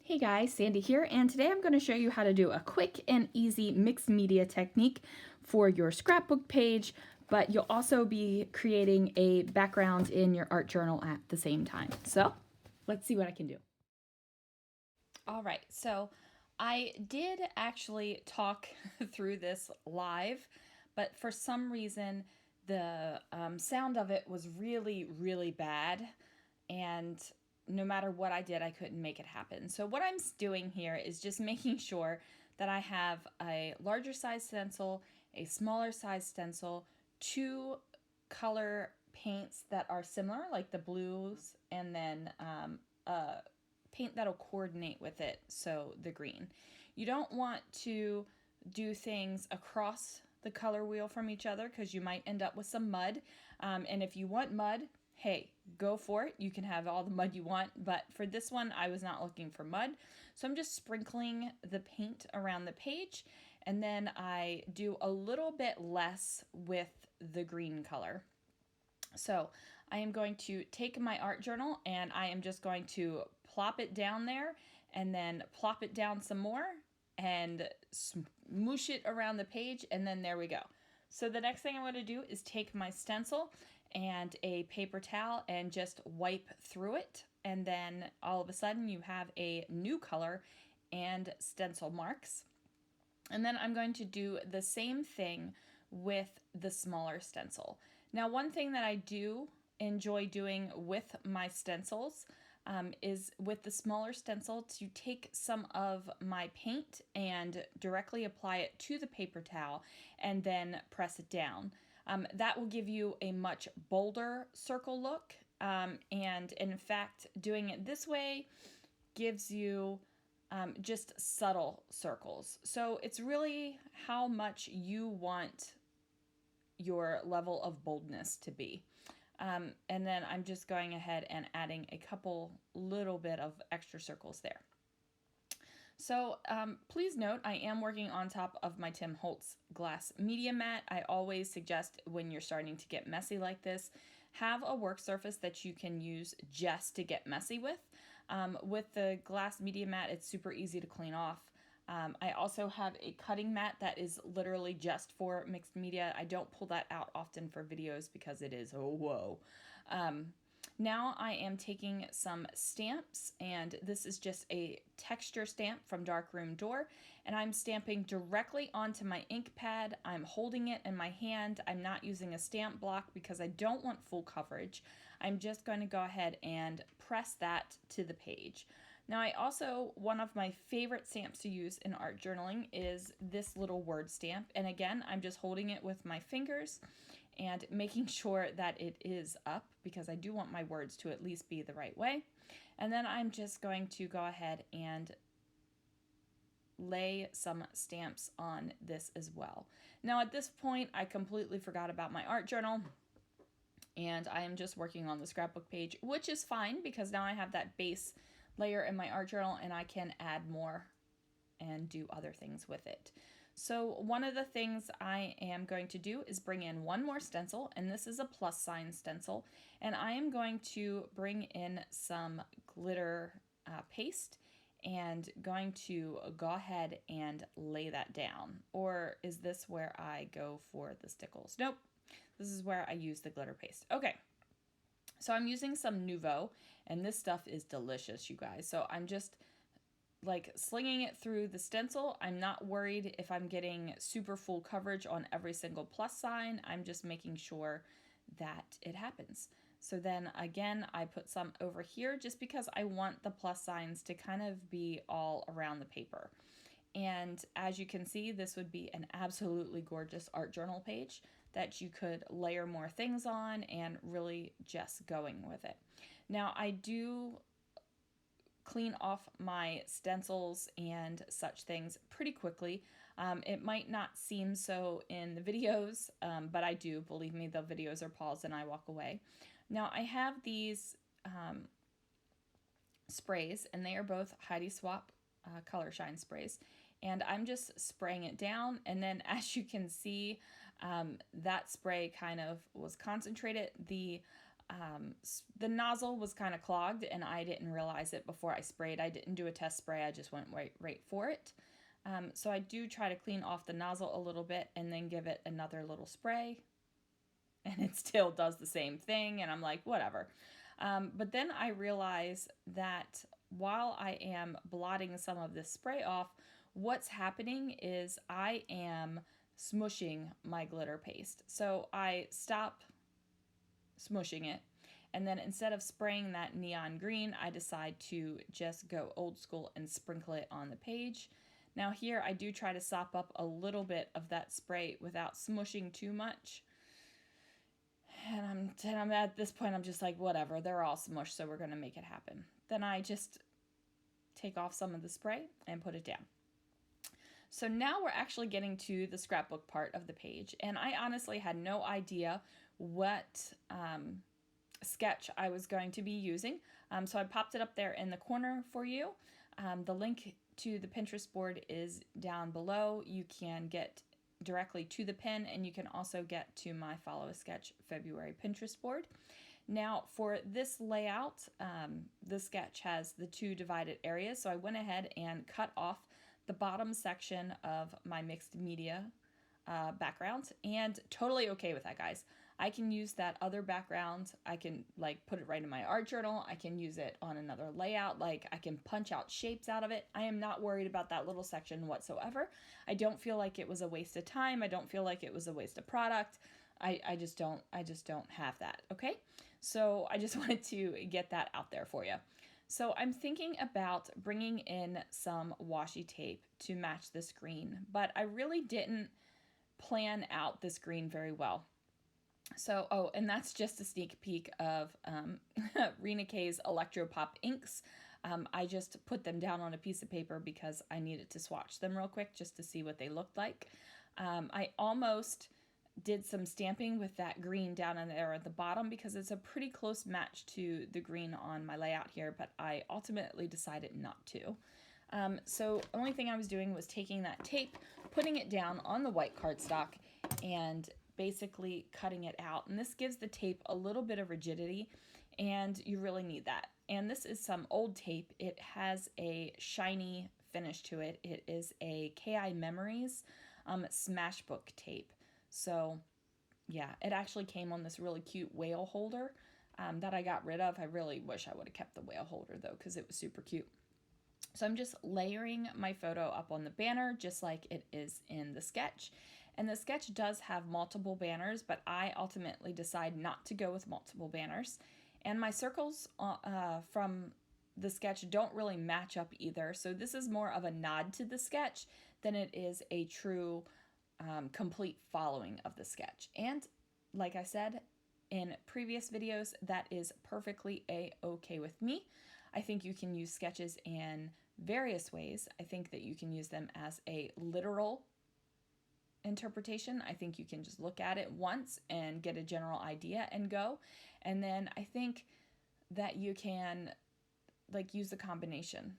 Hey guys, Sandy here, and today I'm going to show you how to do a quick and easy mixed media technique for your scrapbook page, but you'll also be creating a background in your art journal at the same time. So let's see what I can do. All right, so I did actually talk through this live, but for some reason the sound of it was really bad, and no matter what I did, I couldn't make it happen. So what I'm doing here is just making sure that I have a larger size stencil, a smaller size stencil, two color paints that are similar, like the blues, and then paint that'll coordinate with it, so the green. You don't want to do things across the color wheel from each other because you might end up with some mud. And if you want mud, hey, go for it. You can have all the mud you want, but for this one, I was not looking for mud. So I'm just sprinkling the paint around the page, and then I do a little bit less with the green color. So I am going to take my art journal and I am just going to plop it down there and then plop it down some more and smoosh it around the page, and then there we go. So the next thing I'm going to do is take my stencil and a paper towel and just wipe through it, and then all of a sudden you have a new color and stencil marks. And then I'm going to do the same thing with the smaller stencil. Now, one thing that I do enjoy doing with my stencils is with the smaller stencil to take some of my paint and directly apply it to the paper towel and then press it down. That will give you a much bolder circle look, and in fact, doing it this way gives you just subtle circles. So it's really how much you want your level of boldness to be. And then I'm just going ahead and adding a couple little bit of extra circles there. So please note, I am working on top of my Tim Holtz glass media mat. I always suggest when you're starting to get messy like this, have a work surface that you can use just to get messy with. With the glass media mat, it's super easy to clean off. I also have a cutting mat that is literally just for mixed media. I don't pull that out often for videos because it is, oh, whoa. Now I am taking some stamps, and this is just a texture stamp from Darkroom Door, and I'm stamping directly onto my ink pad. I'm holding it in my hand. I'm not using a stamp block because I don't want full coverage. I'm just going to go ahead and press that to the page. Now I also, one of my favorite stamps to use in art journaling is this little word stamp, and again, I'm just holding it with my fingers and making sure that it is up because I do want my words to at least be the right way. And then I'm just going to go ahead and lay some stamps on this as well. Now at this point, I completely forgot about my art journal, and I am just working on the scrapbook page, which is fine because now I have that base layer in my art journal and I can add more and do other things with it. So one of the things I am going to do is bring in one more stencil, and this is a plus sign stencil, and I am going to bring in some glitter paste and going to go ahead and lay that down. Or is this where I go for the stickles? Nope, this is where I use the glitter paste. Okay, so I'm using some Nouveau, and this stuff is delicious, you guys. So I'm just like slinging it through the stencil. I'm not worried if I'm getting super full coverage on every single plus sign. I'm just making sure that it happens. So then again, I put some over here just because I want the plus signs to kind of be all around the paper. And as you can see, this would be an absolutely gorgeous art journal page that you could layer more things on and really just going with it. Now I do clean off my stencils and such things pretty quickly. It might not seem so in the videos, but I do. Believe me, the videos are paused and I walk away. Now I have these sprays, and they are both Heidi Swap Color Shine sprays. And I'm just spraying it down, and then as you can see, that spray kind of was concentrated. The the nozzle was kind of clogged and I didn't realize it before I sprayed. I didn't do a test spray, I just went right for it. So I do try to clean off the nozzle a little bit and then give it another little spray. And it still does the same thing, and I'm like, whatever. But then I realize that while I am blotting some of this spray off, what's happening is I am smushing my glitter paste. So I stop smushing it, and then instead of spraying that neon green, I decide to just go old school and sprinkle it on the page. Now here I do try to sop up a little bit of that spray without smushing too much. And I'm at this point, I'm just like, whatever, they're all smushed, so we're going to make it happen. Then I just take off some of the spray and put it down. So now we're actually getting to the scrapbook part of the page, and I honestly had no idea what sketch I was going to be using. So I popped it up there in the corner for you. The link to the Pinterest board is down below. You can get directly to the pin, and you can also get to my Follow a Sketch February Pinterest board. Now for this layout, the sketch has the two divided areas, so I went ahead and cut off the bottom section of my mixed media background, and totally okay with that, guys. I can use that other background. I can like put it right in my art journal. I can use it on another layout. Like I can punch out shapes out of it. I am not worried about that little section whatsoever. I don't feel like it was a waste of time. I don't feel like it was a waste of product. I just don't have that. Okay. So I just wanted to get that out there for you. So I'm thinking about bringing in some washi tape to match this green, but I really didn't plan out this green very well. So, oh, and that's just a sneak peek of Rena K's Electropop inks. I just put them down on a piece of paper because I needed to swatch them real quick just to see what they looked like. I almost did some stamping with that green down in there at the bottom because it's a pretty close match to the green on my layout here, but I ultimately decided not to. So the only thing I was doing was taking that tape, putting it down on the white cardstock, and basically cutting it out. And this gives the tape a little bit of rigidity, and you really need that. And this is some old tape. It has a shiny finish to it. It is a KI Memories Smashbook tape. So yeah, it actually came on this really cute whale holder that I got rid of. I really wish I would have kept the whale holder though, because it was super cute. So I'm just layering my photo up on the banner just like it is in the sketch. And the sketch does have multiple banners, but I ultimately decide not to go with multiple banners. And my circles from the sketch don't really match up either. So this is more of a nod to the sketch than it is a true complete following of the sketch. And like I said in previous videos, that is perfectly a-okay with me. I think you can use sketches in various ways. I think that you can use them as a literal interpretation. I think you can just look at it once and get a general idea and go. And then I think that you can like use the combination.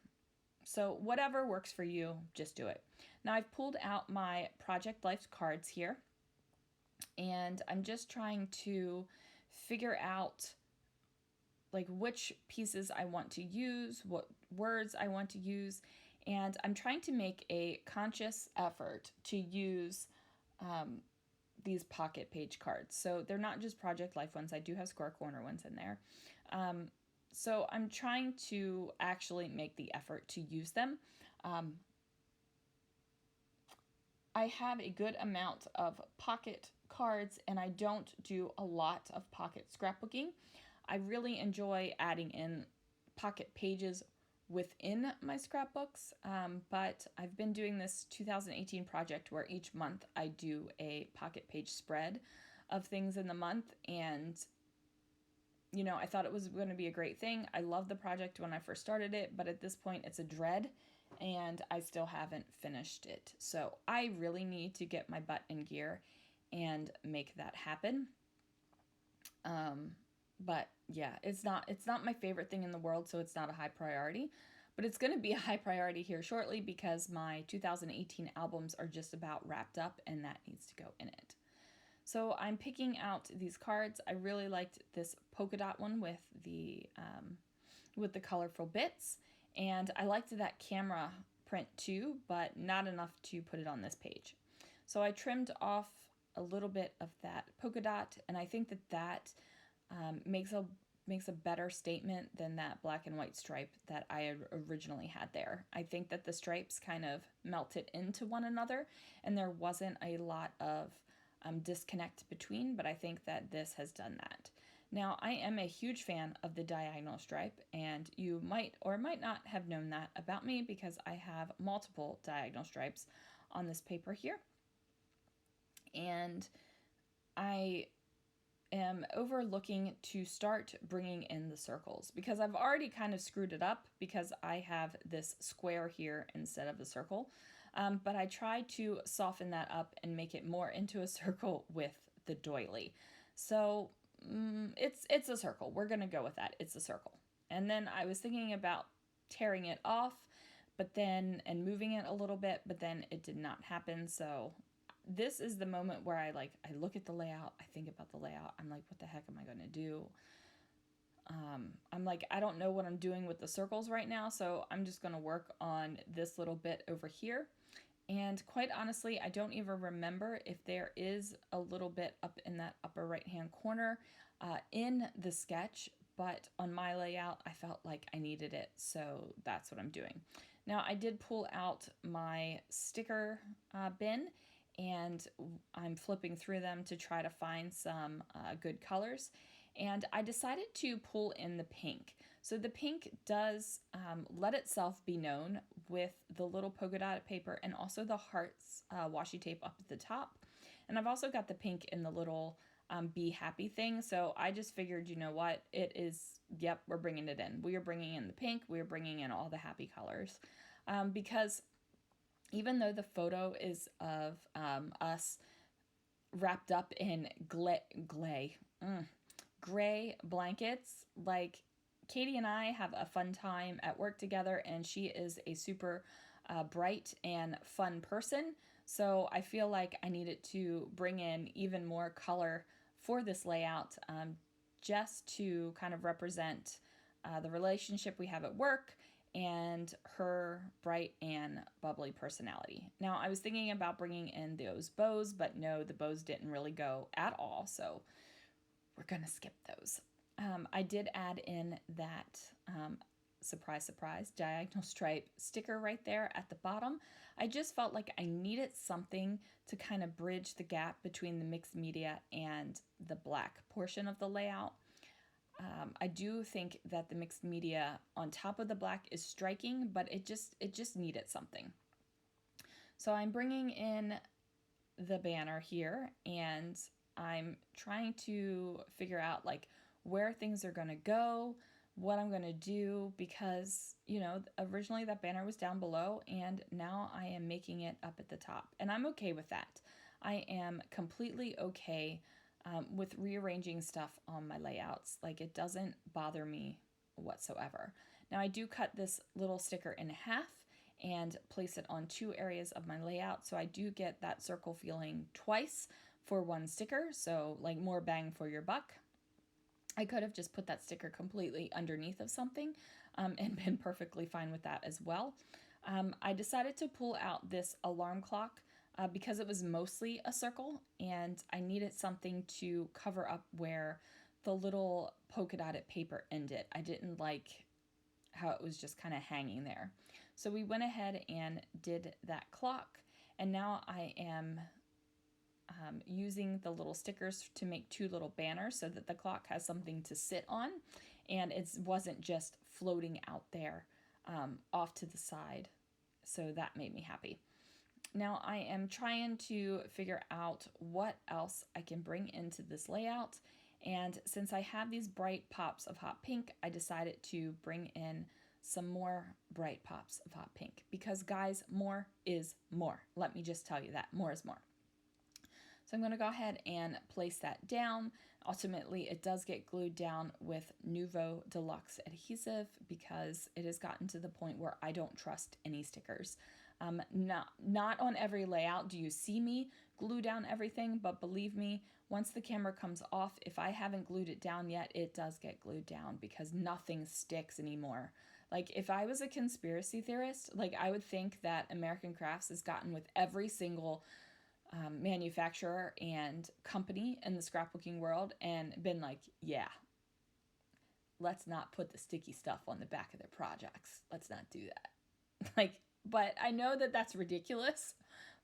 So whatever works for you, just do it. Now I've pulled out my Project Life cards here, and I'm just trying to figure out like which pieces I want to use, what words I want to use, and I'm trying to make a conscious effort to use these pocket page cards. So they're not just Project Life ones. I do have Square Corner ones in there. So I'm trying to actually make the effort to use them. I have a good amount of pocket cards, and I don't do a lot of pocket scrapbooking. I really enjoy adding in pocket pages within my scrapbooks, but I've been doing this 2018 project where each month I do a pocket page spread of things in the month, and you know, I thought it was going to be a great thing. I loved the project when I first started it, but at this point it's a dread, and I still haven't finished it. So I really need to get my butt in gear and make that happen. But yeah, it's not my favorite thing in the world, so it's not a high priority. But it's going to be a high priority here shortly because my 2018 albums are just about wrapped up, and that needs to go in it. So I'm picking out these cards. I really liked this polka dot one with the colorful bits, and I liked that camera print too, but not enough to put it on this page. So I trimmed off a little bit of that polka dot, and I think that makes a better statement than that black and white stripe that I had originally had there. I think that the stripes kind of melted into one another, and there wasn't a lot of disconnect between, but I think that this has done that. Now, I am a huge fan of the diagonal stripe, and you might or might not have known that about me because I have multiple diagonal stripes on this paper here. And I am overlooking to start bringing in the circles because I've already kind of screwed it up because I have this square here instead of a circle. But I try to soften that up and make it more into a circle with the doily. So it's a circle. We're going to go with that. It's a circle. And then I was thinking about tearing it off, and moving it a little bit, but then it did not happen. So this is the moment where I look at the layout, I think about the layout, I'm like, what the heck am I going to do? I'm like, I don't know what I'm doing with the circles right now, so I'm just going to work on this little bit over here. And quite honestly, I don't even remember if there is a little bit up in that upper right hand corner in the sketch, but on my layout, I felt like I needed it, so that's what I'm doing. Now, I did pull out my sticker bin, and I'm flipping through them to try to find some good colors. And I decided to pull in the pink. So the pink does let itself be known with the little polka dot paper and also the hearts washi tape up at the top. And I've also got the pink in the little be happy thing. So I just figured, you know what, it is, yep, we're bringing it in. We are bringing in the pink. We are bringing in all the happy colors. Because even though the photo is of us wrapped up in gray blankets, like Katie and I have a fun time at work together, and she is a super bright and fun person. So I feel like I needed to bring in even more color for this layout, just to kind of represent the relationship we have at work and her bright and bubbly personality. Now, I was thinking about bringing in those bows, but no, the bows didn't really go at all, so we're going to skip those. I did add in that, surprise, surprise, diagonal stripe sticker right there at the bottom. I just felt like I needed something to kind of bridge the gap between the mixed media and the black portion of the layout. I do think that the mixed media on top of the black is striking, but it just needed something. So I'm bringing in the banner here, and I'm trying to figure out like where things are going to go, what I'm going to do, because, you know, originally that banner was down below and now I am making it up at the top, and I'm okay with that. I am completely okay with rearranging stuff on my layouts. Like, it doesn't bother me whatsoever. Now, I do cut this little sticker in half and place it on 2 areas of my layout, so I do get that circle feeling twice for 1 sticker, so like more bang for your buck. I could have just put that sticker completely underneath of something and been perfectly fine with that as well. I decided to pull out this alarm clock because it was mostly a circle, and I needed something to cover up where the little polka dotted paper ended. I didn't like how it was just kind of hanging there. So we went ahead and did that clock, and now I am using the little stickers to make 2 little banners so that the clock has something to sit on, and it wasn't just floating out there off to the side. So that made me happy. Now I am trying to figure out what else I can bring into this layout, and since I have these bright pops of hot pink, I decided to bring in some more bright pops of hot pink because, guys, more is more. Let me just tell you that. More is more. So I'm going to go ahead and place that down. Ultimately, it does get glued down with Nuvo Deluxe adhesive because it has gotten to the point where I don't trust any stickers. Not on every layout do you see me glue down everything, but believe me, once the camera comes off, if I haven't glued it down yet, it does get glued down because nothing sticks anymore. Like if I was a conspiracy theorist, like I would think that American Crafts has gotten with every single manufacturer and company in the scrapbooking world and been like, yeah, let's not put the sticky stuff on the back of their projects. Let's not do that. Like, but I know that that's ridiculous,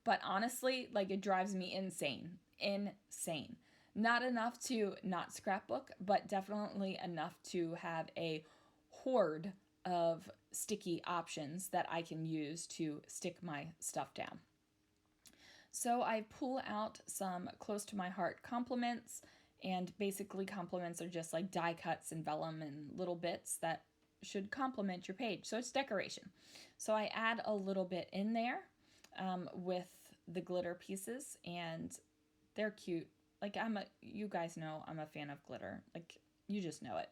but honestly, like it drives me insane. Insane. Not enough to not scrapbook, but definitely enough to have a horde of sticky options that I can use to stick my stuff down. So I pull out some close to my heart compliments, and basically compliments are just like die cuts and vellum and little bits that should complement your page. So it's decoration. So I add a little bit in there with the glitter pieces, and they're cute. Like you guys know I'm a fan of glitter. Like you just know it.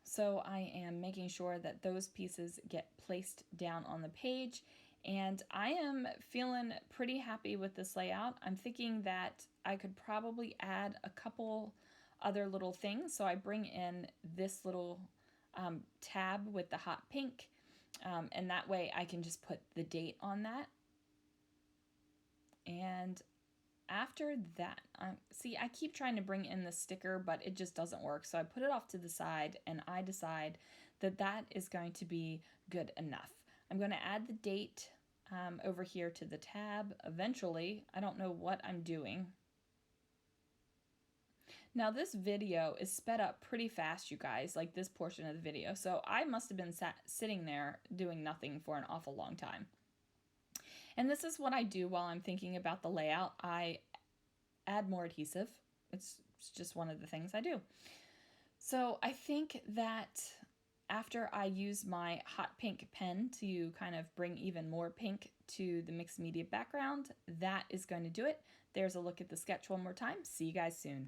So I am making sure that those pieces get placed down on the page, and I am feeling pretty happy with this layout. I'm thinking that I could probably add a couple other little things. So I bring in this little tab with the hot pink, and that way I can just put the date on that. And after that, see, I keep trying to bring in the sticker, but it just doesn't work. So I put it off to the side, and I decide that that is going to be good enough. I'm going to add the date over here to the tab eventually. I don't know what I'm doing. Now this video is sped up pretty fast, you guys, like this portion of the video. So I must have been sitting there doing nothing for an awful long time. And this is what I do while I'm thinking about the layout. I add more adhesive. It's just one of the things I do. So I think that after I use my hot pink pen to kind of bring even more pink to the mixed media background, that is going to do it. There's a look at the sketch one more time. See you guys soon.